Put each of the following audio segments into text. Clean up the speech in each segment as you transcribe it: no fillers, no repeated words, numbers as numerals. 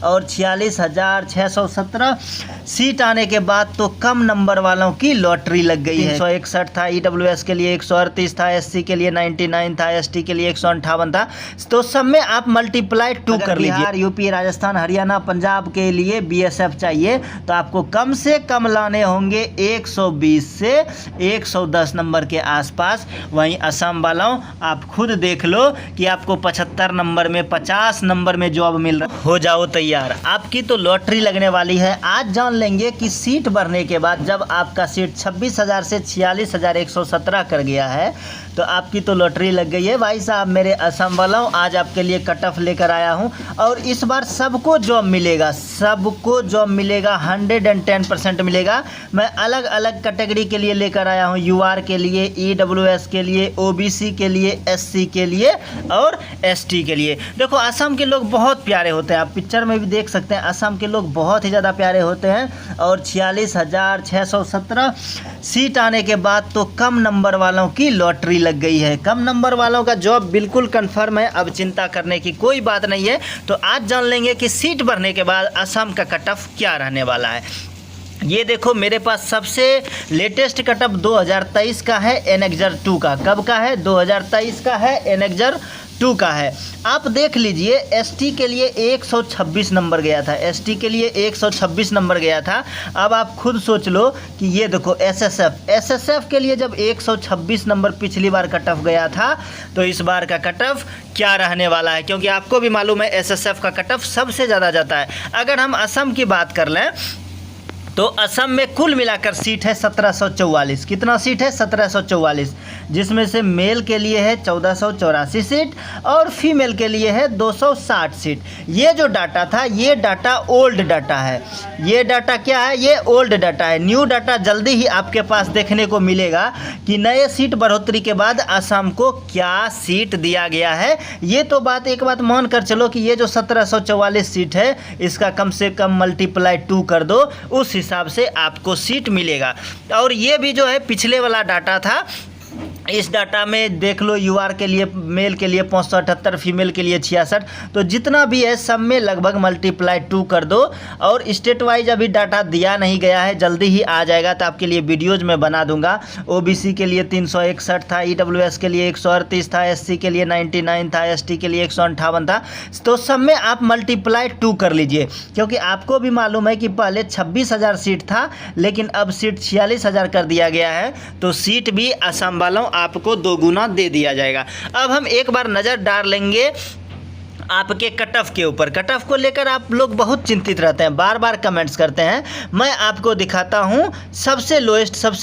और 46,617 सीट आने के बाद तो कम नंबर वालों की लॉटरी लग गई है। 361 था EWS के लिए, 138 था, SC के लिए 99 था, ST के लिए 158 था। तो सब में आप मल्टीप्लाई 2 कर लीजिए। बिहार, यूपी, राजस्थान, हरियाणा, पंजाब के लिए BSF चाहिए तो आपको कम से कम लाने होंगे 120 से 110 नंबर के आसपास। वहीं असम वालों आप खुद देख लो कि आपको 75 नंबर में 50 नंबर में जॉब मिल रहा। हो जाओ तैयार, आपकी तो लॉटरी लगने वाली है। आज जान लेंगे कि सीट भरने के बाद जब आपका सीट 26,000 से 46,117 कर गया है तो आपकी तो लॉटरी लग गई है। भाई साहब मेरे असम वालों, आज आपके लिए कट ऑफ लेकर आया हूं और इस बार सबको जॉब मिलेगा, सबको जॉब मिलेगा, 110% मिलेगा। मैं अलग अलग कैटेगरी के लिए लेकर आया हूं, UR के लिए, EWS के लिए, OBC के लिए, SC के लिए और ST के लिए। देखो असम के लोग बहुत प्यारे होते हैं, आप पिक्चर में भी देख सकते हैं, असम के लोग बहुत ही ज़्यादा प्यारे होते हैं। और 46,617 सीट आने के बाद तो कम नंबर वालों की लॉटरी लग गई है। कम नंबर वालों का जॉब बिल्कुल कंफर्म है, अब चिंता करने की कोई बात नहीं है। तो आज जान लेंगे कि सीट भरने के बाद असम का कट ऑफ क्या रहने वाला है। ये देखो मेरे पास सबसे लेटेस्ट कटअप 2023 का है, एनेक्जर 2 का। कब का है? 2023 का है, एनेक्जर 2 का है। आप देख लीजिए, ST के लिए 126 नंबर गया था, ST के लिए 126 नंबर गया था। अब आप खुद सोच लो कि ये देखो SSF के लिए जब 126 नंबर पिछली बार कट ऑफ गया था तो इस बार का कट ऑफ क्या रहने वाला है, क्योंकि आपको भी मालूम है SSF का कट ऑफ सबसे ज़्यादा जाता है। अगर हम असम की बात कर लें तो असम में कुल मिलाकर सीट है 1744। कितना सीट है? 1744, जिसमें से मेल के लिए है 1484 सीट और फीमेल के लिए है 260 सीट। ये जो डाटा था ये डाटा ओल्ड डाटा है। ये डाटा क्या है? ये ओल्ड डाटा है। न्यू डाटा जल्दी ही आपके पास देखने को मिलेगा कि नए सीट बढ़ोतरी के बाद असम को क्या सीट दिया गया है। ये तो एक बात मान कर चलो कि ये जो 1744 सीट है इसका कम से कम मल्टीप्लाई 2 कर दो, उस हिसाब से आपको सीट मिलेगा। और ये भी जो है पिछले वाला डाटा था, इस डाटा में देख लो UR के लिए, मेल के लिए 578, फीमेल के लिए 66। तो जितना भी है सब में लगभग मल्टीप्लाई 2 कर दो। और स्टेट वाइज अभी डाटा दिया नहीं गया है, जल्दी ही आ जाएगा तो आपके लिए वीडियोज में बना दूंगा। OBC के लिए 361 था, EWS के लिए 138 था, SC के लिए 99 था, ST के लिए 158 था। तो सब में आप मल्टीप्लाई 2 कर लीजिए, क्योंकि आपको भी मालूम है कि पहले 26,000 सीट था लेकिन अब सीट 46,000 कर दिया गया है। तो सीट भी असम वालों आपको 2 गुना दे दिया जाएगा। अब हम एक बार नज़र डाल लेंगे आपके कट ऑफ के ऊपर। कट ऑफ को लेकर आप लोग बहुत चिंतित रहते हैं, बार बार कमेंट्स करते हैं। मैं आपको दिखाता हूं सबसे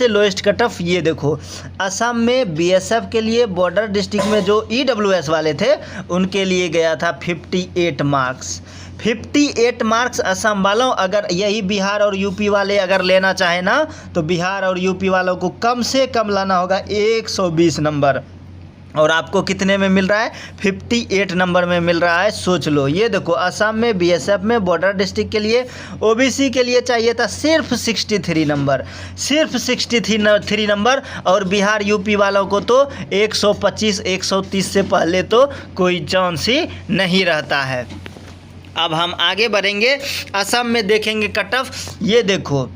लोएस्ट कट ऑफ। ये देखो असम में BSF के लिए बॉर्डर डिस्ट्रिक्ट में जो EWS वाले थे उनके लिए गया था 58 मार्क्स। 58 मार्क्स असम वालों। अगर यही बिहार और यूपी वाले अगर लेना चाहे ना तो बिहार और यूपी वालों को कम से कम लाना होगा 120 नंबर। और आपको कितने में मिल रहा है? 58 नंबर में मिल रहा है। सोच लो, ये देखो असम में BSF में बॉर्डर डिस्ट्रिक्ट के लिए OBC के लिए चाहिए था सिर्फ 63 नंबर, सिर्फ 63 नंबर। और बिहार यूपी वालों को तो 125 130 से पहले तो कोई चांस ही नहीं रहता है। अब हम आगे बढ़ेंगे, असम में देखेंगे कट ऑफ। ये देखो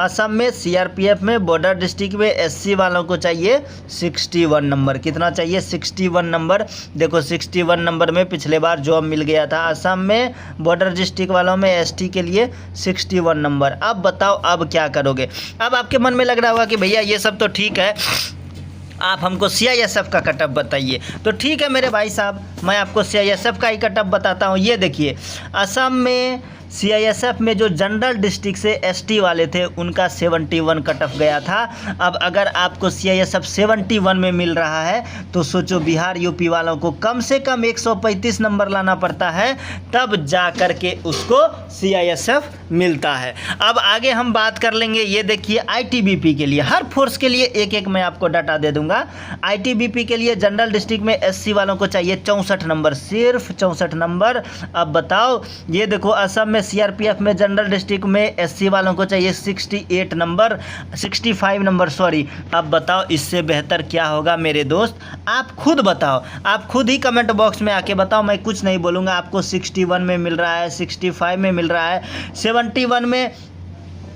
असम में CRPF में बॉर्डर डिस्ट्रिक्ट में SC वालों को चाहिए 61 नंबर। कितना चाहिए? 61 नंबर। देखो 61 नंबर में पिछले बार जॉब मिल गया था असम में बॉर्डर डिस्ट्रिक्ट वालों में ST के लिए 61 नंबर। अब बताओ अब क्या करोगे? अब आपके मन में लग रहा होगा कि भैया ये सब तो ठीक है, आप हमको CISF का कटअप बताइए। तो ठीक है मेरे भाई साहब, मैं आपको CISF का ही कटअप बताता हूँ। ये देखिए असम में CISF में जो जनरल डिस्ट्रिक्ट से ST वाले थे उनका 71 कट ऑफ गया था। अब अगर आपको CISF 71 में मिल रहा है तो सोचो बिहार यूपी वालों को कम से कम 135 नंबर लाना पड़ता है, तब जा कर के उसको CISF मिलता है। अब आगे हम बात कर लेंगे। ये देखिए ITBP के लिए, हर फोर्स के लिए एक एक मैं आपको डाटा दे दूंगा। ITBP के लिए जनरल डिस्ट्रिक्ट में SC वालों को चाहिए 64 नंबर, सिर्फ 64 नंबर। अब बताओ, ये देखो असम में में सीआरपीएफ में जनरल डिस्ट्रिक्ट में एससी वालों को चाहिए 65 नंबर सॉरी। अब बताओ इससे बेहतर क्या होगा मेरे दोस्त, आप खुद बताओ, आप खुद ही कमेंट बॉक्स में आके बताओ, मैं कुछ नहीं बोलूँगा। आपको 61 में मिल रहा है, 65 में मिल रहा है,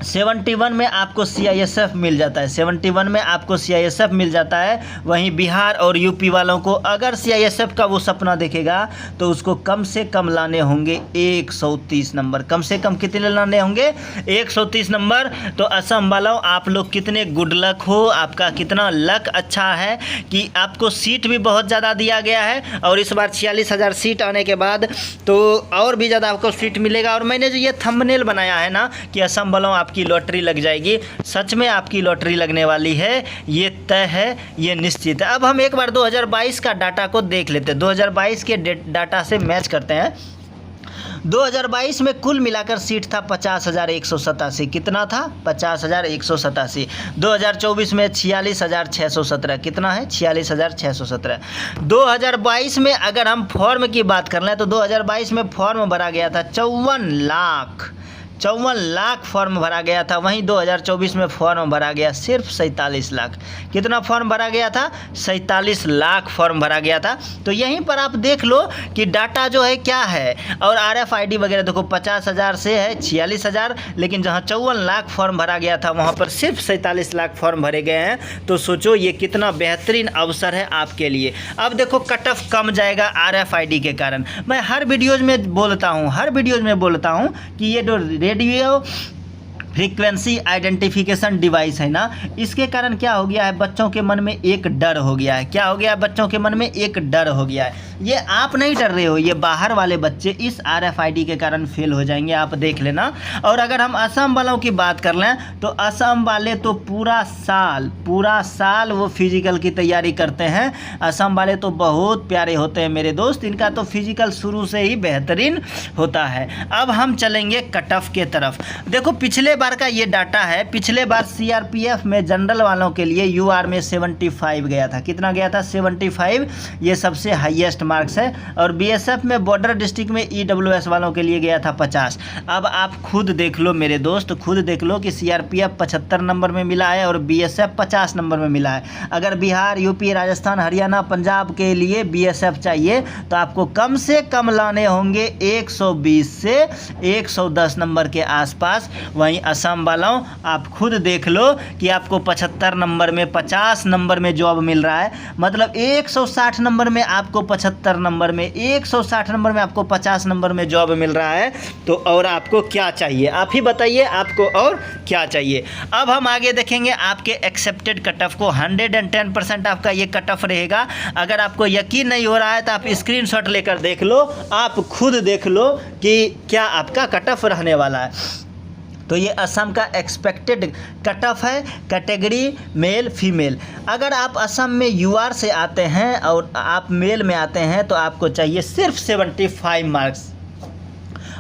71 में आपको सीआईएसएफ मिल जाता है, 71 में आपको सीआईएसएफ मिल जाता है। वहीं बिहार और यूपी वालों को अगर सीआईएसएफ का वो सपना देखेगा तो उसको कम से कम लाने होंगे 130 नंबर। कम से कम कितने लाने होंगे? 130 नंबर। तो असम वालों आप लोग कितने गुड लक हो, आपका कितना लक अच्छा है कि आपको सीट भी बहुत ज़्यादा दिया गया है और इस बार 46,000 सीट आने के बाद तो और भी ज़्यादा आपको सीट मिलेगा। और मैंने जो ये थंबनेल बनाया है ना कि असम वालों आपकी लॉटरी लग जाएगी, सच में आपकी लॉटरी लगने वाली है, ये तय है, ये निश्चित है। अब हम एक बार 2022 का डाटा को देख लेते हैं, 2022 के डाटा से मैच करते हैं। 2022 में कुल मिलाकर सीट था 50,187। कितना था? 50,187। 2024 में 46,617। कितना है? 46,617। 2022 में अगर हम फॉर्म की बात कर लें तो 2022 में फॉर्म भरा गया था 54 लाख फॉर्म भरा गया था। वहीं 2024 में फॉर्म भरा गया सिर्फ 47 लाख। कितना फॉर्म भरा गया था? 47 लाख फॉर्म भरा गया था। तो यहीं पर आप देख लो कि डाटा जो है क्या है। और RFID वगैरह देखो 50,000 से है 46,000, लेकिन जहां 54 लाख फॉर्म भरा गया था वहां पर सिर्फ 47 लाख फॉर्म भरे गए हैं। तो सोचो ये कितना बेहतरीन अवसर है आपके लिए। अब देखो कट ऑफ कम जाएगा RFID के कारण। मैं हर वीडियोज़ में बोलता हूँ कि ये जो रेडियो फ्रीक्वेंसी आइडेंटिफिकेशन डिवाइस है ना, इसके कारण क्या हो गया है, बच्चों के मन में एक डर हो गया है। क्या हो गया है? बच्चों के मन में एक डर हो गया है। ये आप नहीं डर रहे हो, ये बाहर वाले बच्चे इस RFID के कारण फेल हो जाएंगे, आप देख लेना। और अगर हम असम वालों की बात कर लें तो असम वाले तो पूरा साल वो फिजिकल की तैयारी करते हैं। असम वाले तो बहुत प्यारे होते हैं मेरे दोस्त, इनका तो फिजिकल शुरू से ही बेहतरीन होता है। अब हम चलेंगे कट ऑफ के तरफ। देखो पिछले बार का ये डाटा है, पिछले बार सीआरपीएफ में जनरल वालों के लिए यूआर में 75 गया था। कितना गया था? 75। ये सबसे हाईएस्ट मार्क्स है। और बीएसएफ में बॉर्डर डिस्ट्रिक्ट में ईडब्ल्यूएस वालों के लिए गया था 50। अब आप खुद देख लो मेरे दोस्त, खुद देख लो कि सीआरपीएफ 75 नंबर में मिला है और बीएसएफ 50 नंबर में मिला है। अगर बिहार, यूपी, राजस्थान, हरियाणा, पंजाब के लिए बीएसएफ चाहिए तो आपको कम से कम लाने होंगे 120 से 110 नंबर के आसपास। वहीं असम वालों आप खुद देख लो कि आपको 75 नंबर में 50 नंबर में जॉब मिल रहा है। मतलब 160 नंबर में आपको 75 नंबर में 160 नंबर में आपको 50 नंबर में जॉब मिल रहा है। तो और आपको क्या चाहिए? आप ही बताइए आपको और क्या चाहिए। अब हम आगे देखेंगे आपके एक्सेप्टेड कट ऑफ को। 110% आपका ये कट ऑफ रहेगा। अगर आपको यकीन नहीं हो रहा है तो आप स्क्रीनशॉट लेकर देख लो, आप खुद देख लो कि क्या आपका कट ऑफ रहने वाला है। तो ये असम का एक्सपेक्टेड कट ऑफ है, कैटेगरी मेल फीमेल। अगर आप असम में यूआर से आते हैं और आप मेल में आते हैं तो आपको चाहिए सिर्फ 75 मार्क्स,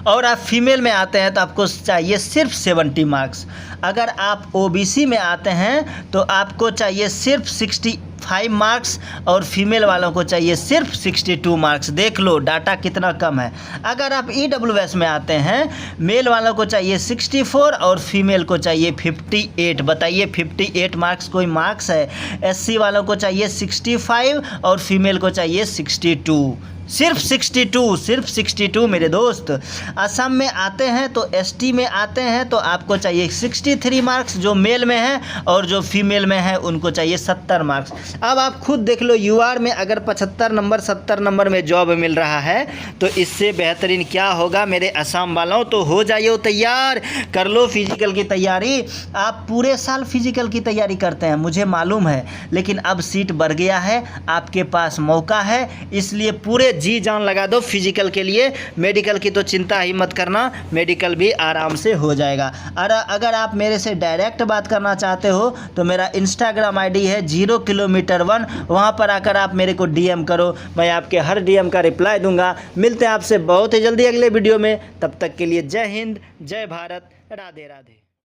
और आप फीमेल में आते हैं तो आपको चाहिए सिर्फ 70 मार्क्स। अगर आप ओबीसी में आते हैं तो आपको चाहिए सिर्फ 65 मार्क्स और फीमेल वालों को चाहिए सिर्फ 62 मार्क्स। देख लो डाटा कितना कम है। अगर आप ईडब्ल्यूएस में आते हैं, मेल वालों को चाहिए 64 और फीमेल को चाहिए 58। बताइए 58 मार्क्स कोई मार्क्स है? एससी वालों को चाहिए 65 और फीमेल को चाहिए 62। सिर्फ 62 मेरे दोस्त। असम में आते हैं तो एसटी में आते हैं तो आपको चाहिए 63 मार्क्स जो मेल में है, और जो फीमेल में है उनको चाहिए 70 मार्क्स। अब आप खुद देख लो यूआर में अगर 75 नंबर 70 नंबर में जॉब मिल रहा है तो इससे बेहतरीन क्या होगा मेरे असम वालों। तो हो जाइए तैयार, कर लो फिजिकल की तैयारी। आप पूरे साल फिजिकल की तैयारी करते हैं मुझे मालूम है, लेकिन अब सीट बढ़ गया है, आपके पास मौका है, इसलिए पूरे जी जान लगा दो फिजिकल के लिए। मेडिकल की तो चिंता ही मत करना, मेडिकल भी आराम से हो जाएगा। और अगर आप मेरे से डायरेक्ट बात करना चाहते हो तो मेरा इंस्टाग्राम आईडी है 0 किलोमीटर 1, वहाँ पर आकर आप मेरे को डीएम करो, मैं आपके हर डीएम का रिप्लाई दूंगा। मिलते हैं आपसे बहुत ही जल्दी अगले वीडियो में, तब तक के लिए जय हिंद, जय भारत, राधे राधे।